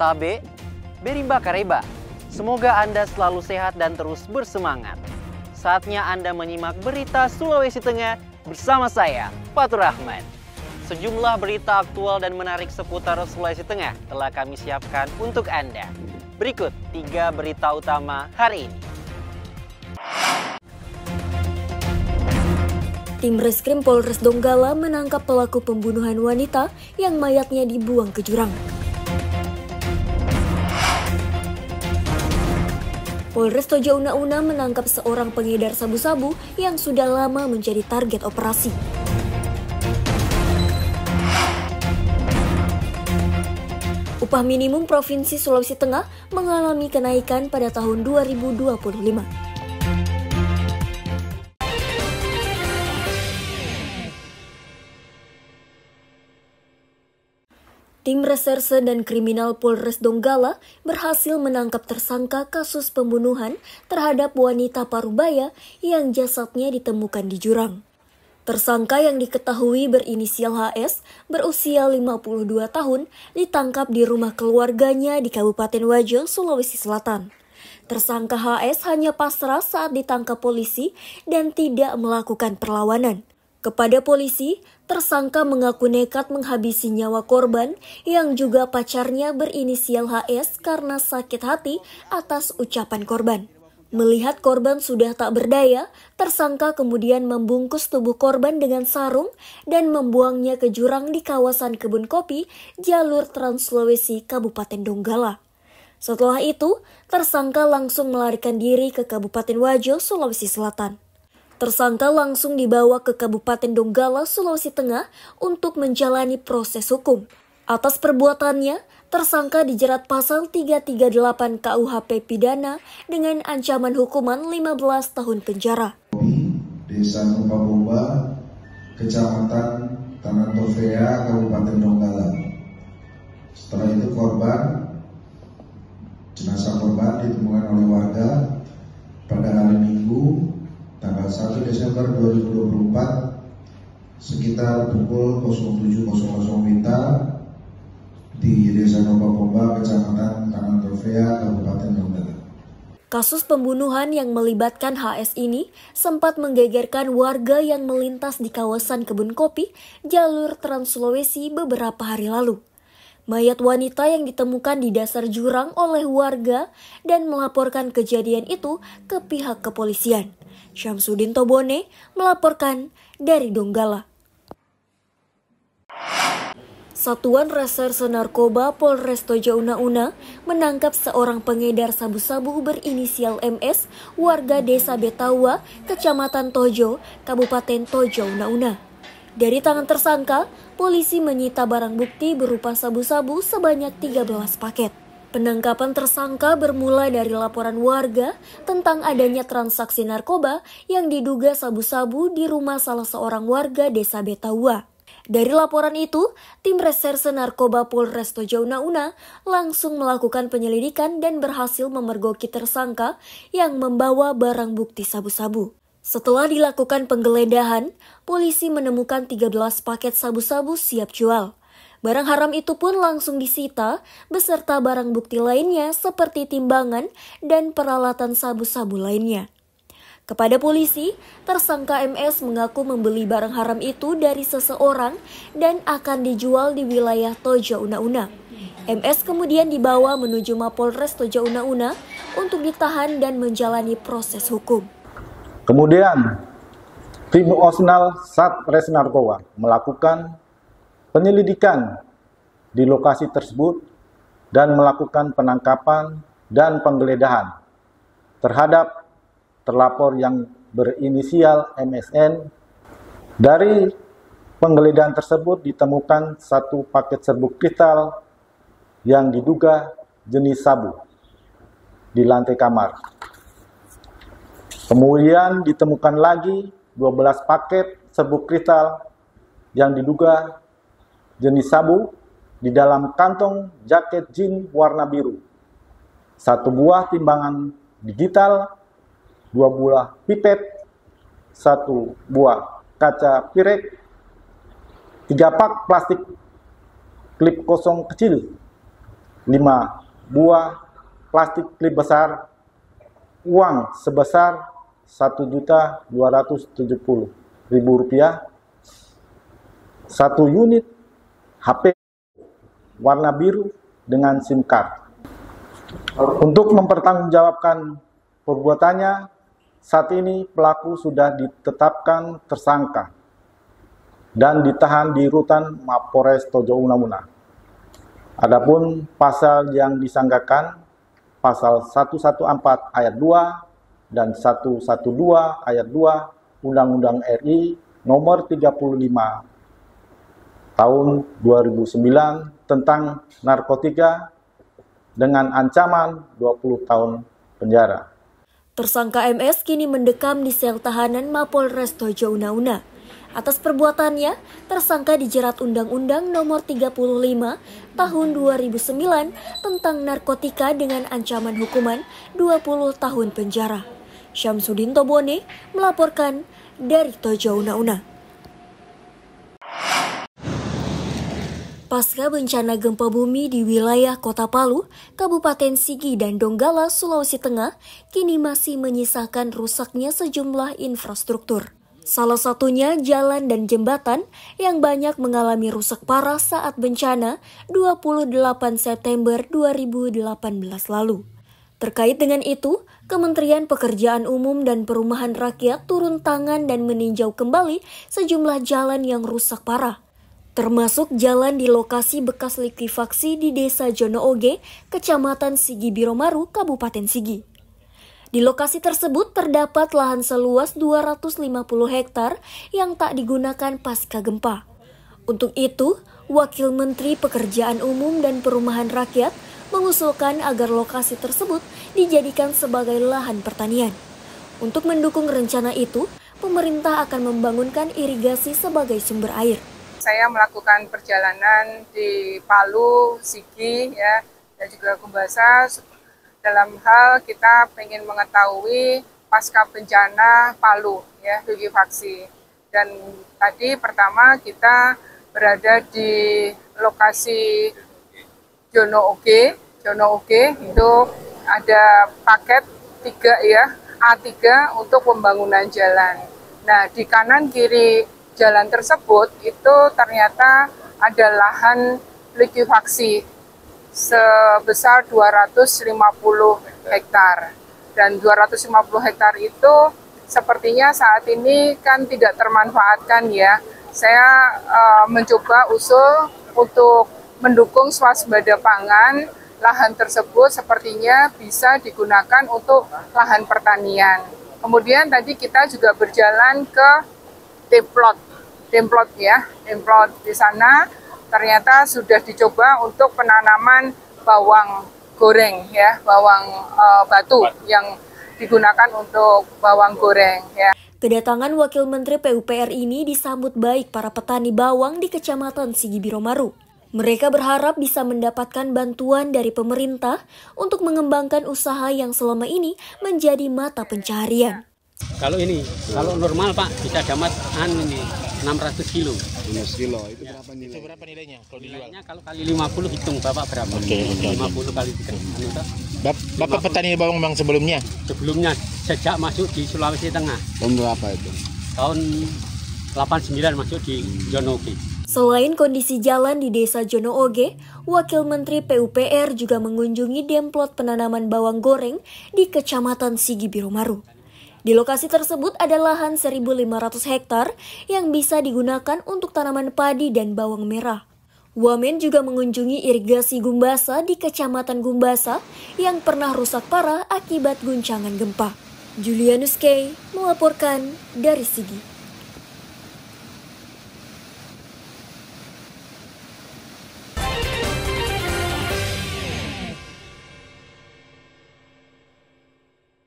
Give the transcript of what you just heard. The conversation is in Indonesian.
Tabe, Berimba Kareba. Semoga Anda selalu sehat dan terus bersemangat. Saatnya Anda menyimak berita Sulawesi Tengah bersama saya, Fatur Rahman. Sejumlah berita aktual dan menarik seputar Sulawesi Tengah telah kami siapkan untuk Anda. Berikut 3 berita utama hari ini. Tim Reskrim Polres Donggala menangkap pelaku pembunuhan wanita yang mayatnya dibuang ke jurang. Polres Tojo Una-Una menangkap seorang pengedar sabu-sabu yang sudah lama menjadi target operasi. Upah minimum Provinsi Sulawesi Tengah mengalami kenaikan pada tahun 2025. Tim Reserse dan Kriminal Polres Donggala berhasil menangkap tersangka kasus pembunuhan terhadap wanita Parubaya yang jasadnya ditemukan di jurang. Tersangka yang diketahui berinisial HS berusia 52 tahun ditangkap di rumah keluarganya di Kabupaten Wajo, Sulawesi Selatan. Tersangka HS hanya pasrah saat ditangkap polisi dan tidak melakukan perlawanan. Kepada polisi, tersangka mengaku nekat menghabisi nyawa korban yang juga pacarnya berinisial HS karena sakit hati atas ucapan korban. Melihat korban sudah tak berdaya, tersangka kemudian membungkus tubuh korban dengan sarung dan membuangnya ke jurang di kawasan kebun kopi jalur Trans Sulawesi Kabupaten Donggala. Setelah itu, tersangka langsung melarikan diri ke Kabupaten Wajo, Sulawesi Selatan. Tersangka langsung dibawa ke Kabupaten Donggala, Sulawesi Tengah untuk menjalani proses hukum. Atas perbuatannya, tersangka dijerat pasal 338 KUHP Pidana dengan ancaman hukuman 15 tahun penjara. Desa Nupa, Kecamatan Tanah Tofea, Kabupaten Donggala. Setelah itu jenazah korban ditemukan oleh warga pada hari Minggu tanggal 1 Desember 2024 sekitar pukul 07.00 WITA di Desa Nupa, Kecamatan Tanah Tofea, Kabupaten Donggala. Kasus pembunuhan yang melibatkan HS ini sempat menggegerkan warga yang melintas di kawasan kebun kopi jalur Trans Sulawesi beberapa hari lalu. Mayat wanita yang ditemukan di dasar jurang oleh warga dan melaporkan kejadian itu ke pihak kepolisian. Syamsuddin Tobone melaporkan dari Donggala. Satuan Reserse Narkoba Polres Tojo Una-Una menangkap seorang pengedar sabu-sabu berinisial MS, warga Desa Betawa, Kecamatan Tojo, Kabupaten Tojo Una-Una. Dari tangan tersangka, polisi menyita barang bukti berupa sabu-sabu sebanyak 13 paket. Penangkapan tersangka bermula dari laporan warga tentang adanya transaksi narkoba yang diduga sabu-sabu di rumah salah seorang warga Desa Betawa. Dari laporan itu, tim Reserse Narkoba Polres Tojo Una-Una langsung melakukan penyelidikan dan berhasil memergoki tersangka yang membawa barang bukti sabu-sabu. Setelah dilakukan penggeledahan, polisi menemukan 13 paket sabu-sabu siap jual. Barang haram itu pun langsung disita beserta barang bukti lainnya seperti timbangan dan peralatan sabu-sabu lainnya. Kepada polisi, tersangka MS mengaku membeli barang haram itu dari seseorang dan akan dijual di wilayah Tojo Una-Una. MS kemudian dibawa menuju Mapolres Tojo Una-Una untuk ditahan dan menjalani proses hukum. Kemudian, tim Osnal Satres Narkoba melakukan penyelidikan di lokasi tersebut dan melakukan penangkapan dan penggeledahan terhadap terlapor yang berinisial MSN. Dari penggeledahan tersebut ditemukan 1 paket serbuk kristal yang diduga jenis sabu di lantai kamar. Kemudian ditemukan lagi 12 paket serbuk kristal yang diduga jenis sabu di dalam kantong jaket jeans warna biru. 1 buah timbangan digital, 2 buah pipet, 1 buah kaca pirek, 3 pak plastik klip kosong kecil, 5 buah plastik klip besar, uang sebesar Rp1.270.000, 1 unit HP warna biru dengan SIM card. Untuk mempertanggungjawabkan perbuatannya, saat ini pelaku sudah ditetapkan tersangka dan ditahan di rutan Mapolres Tojo Una-Una. Adapun pasal yang disangkakan, pasal 114 ayat 2 dan 112 ayat 2 Undang-Undang RI nomor 35 tahun 2009 tentang narkotika dengan ancaman 20 tahun penjara. Tersangka MS kini mendekam di sel tahanan Mapolres Tojo Una-Una. Atas perbuatannya, tersangka dijerat Undang-Undang Nomor 35 Tahun 2009 tentang narkotika dengan ancaman hukuman 20 tahun penjara. Syamsuddin Tobone melaporkan dari Tojo Una-Una. Pasca bencana gempa bumi di wilayah Kota Palu, Kabupaten Sigi dan Donggala, Sulawesi Tengah, kini masih menyisakan rusaknya sejumlah infrastruktur. Salah satunya jalan dan jembatan yang banyak mengalami rusak parah saat bencana 28 September 2018 lalu. Terkait dengan itu, Kementerian Pekerjaan Umum dan Perumahan Rakyat turun tangan dan meninjau kembali sejumlah jalan yang rusak parah, termasuk jalan di lokasi bekas likuifaksi di Desa Jonooge, Kecamatan Sigi Biromaru, Kabupaten Sigi. Di lokasi tersebut terdapat lahan seluas 250 hektar yang tak digunakan pasca gempa. Untuk itu, Wakil Menteri Pekerjaan Umum dan Perumahan Rakyat mengusulkan agar lokasi tersebut dijadikan sebagai lahan pertanian. Untuk mendukung rencana itu, pemerintah akan membangunkan irigasi sebagai sumber air. Saya melakukan perjalanan di Palu, Sigi, dan juga Gumbasa dalam hal kita ingin mengetahui pasca bencana Palu, likuifaksi. Dan tadi pertama kita berada di lokasi Jonooge itu ada paket 3 A3 untuk pembangunan jalan. Nah, di kanan kiri jalan tersebut itu ternyata ada lahan likuifaksi sebesar 250 hektar. Dan 250 hektar itu sepertinya saat ini kan tidak termanfaatkan ya. Saya mencoba usul untuk mendukung swasembada pangan, lahan tersebut sepertinya bisa digunakan untuk lahan pertanian. Kemudian tadi kita juga berjalan ke Demplot di sana ternyata sudah dicoba untuk penanaman bawang goreng bawang batu yang digunakan untuk bawang goreng Kedatangan Wakil Menteri PUPR ini disambut baik para petani bawang di Kecamatan Sigi Biromaru. Mereka berharap bisa mendapatkan bantuan dari pemerintah untuk mengembangkan usaha yang selama ini menjadi mata pencaharian. Kalau normal Pak bisa dapat 600 kilo. 600 kilo itu berapa nilai? Itu berapa nilainya kalau dijual? Nilainya kalau kali 50 hitung Bapak berapa? Oke. 50 kali 3. Bapak petani bawang bang sebelumnya? Sebelumnya sejak masuk di Sulawesi Tengah. Tahun berapa itu? Tahun 89 masuk di Jonooge. Selain kondisi jalan di Desa Jonooge, Wakil Menteri PUPR juga mengunjungi demplot penanaman bawang goreng di Kecamatan Sigi Biromaru. Di lokasi tersebut ada lahan 1.500 hektar yang bisa digunakan untuk tanaman padi dan bawang merah. Wamen juga mengunjungi irigasi Gumbasa di Kecamatan Gumbasa yang pernah rusak parah akibat guncangan gempa. Julianus K. melaporkan dari Sigi.